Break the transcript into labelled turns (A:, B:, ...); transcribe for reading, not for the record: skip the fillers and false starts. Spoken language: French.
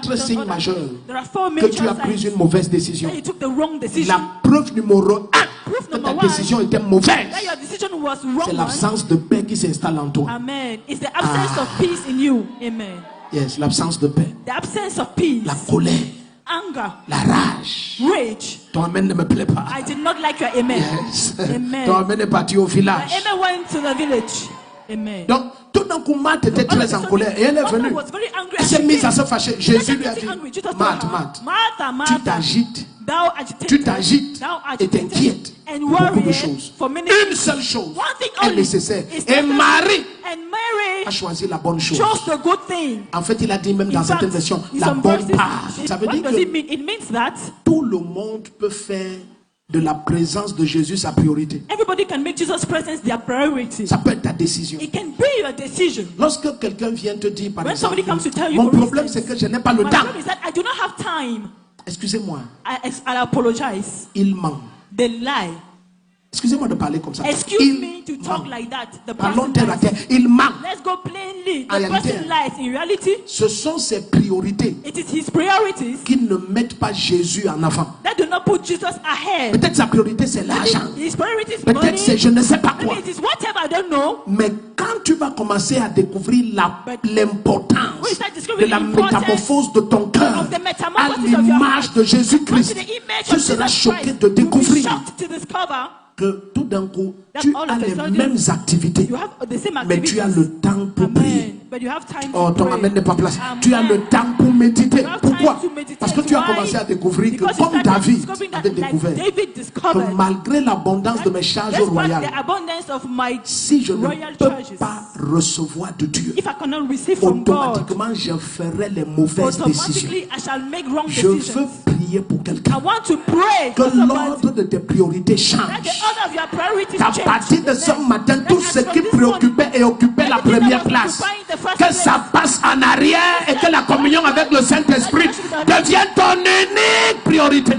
A: 4 signes majeurs que tu as pris une mauvaise décision. La preuve numéro 1 que ta décision était mauvaise, c'est l'absence de paix qui s'installe en toi.
B: Amen. It's the absence of peace in you. Amen.
A: Yes, l'absence de paix.
B: The absence of peace.
A: La colère.
B: Anger.
A: La rage.
B: Rage.
A: Ton amen ne me plaît pas.
B: I did not like your amen.
A: Yes.
B: Amen.
A: Ton amen est parti au village.
B: My amen went to the village. Amen.
A: Donc, tout d'un coup, Marthe était très en colère et elle est venue. Elle s'est mise à se fâcher. Jésus lui a dit, Marthe, tu t'agites. Tu t'agites et t'inquiètes pour beaucoup de choses. Une seule chose est nécessaire. Et Marie a choisi la bonne chose. En fait, il a dit même dans certaines versions, la bonne part. Ça veut dire que tout le monde peut faire de la présence de Jésus sa priorité.
B: Everybody can make Jesus' presence their priority.
A: Ça peut être ta décision.
B: It can be your decision.
A: Lorsque quelqu'un vient te dire, par
B: When
A: exemple,
B: comes to tell you,
A: mon problème c'est que je n'ai pas le
B: my
A: temps.
B: problem is that I do not have time.
A: Excusez-moi.
B: I apologize.
A: Il ment.
B: They lie.
A: Excusez-moi de parler comme ça.
B: Excuse me to talk like that. The
A: Parlons
B: person
A: terre à terre. Il ment.
B: Let's go plainly.
A: En
B: The
A: réalité,
B: person lies. In reality,
A: ce sont ses priorités
B: it is his priorities
A: qui ne mettent pas Jésus en avant.
B: that do not put Jesus ahead.
A: Peut-être sa priorité c'est l'argent.
B: His priorities is
A: Peut-être
B: money.
A: c'est je ne sais pas quoi.
B: Maybe it is whatever, I don't know.
A: Mais quand tu vas commencer à découvrir l'importance de la métamorphose de ton cœur à l'image de Jésus-Christ, tu seras choqué de découvrir que tout d'un coup, tu as les mêmes activités, mais tu as le temps pour prier. Oh, ton amen n'est pas place. Tu as le temps pour méditer. Pourquoi? Parce que tu as commencé à découvrir que comme David avait découvert que malgré l'abondance de mes charges royales, si je ne peux pas recevoir de Dieu, automatiquement je ferai les mauvaises décisions. Je veux prier pour quelqu'un. Que l'ordre de tes priorités change. Qu'à partir de ce matin, tout ce qui préoccupait et occupait la première place, que ça passe en arrière et que la communion avec le Saint-Esprit devienne ton unique priorité.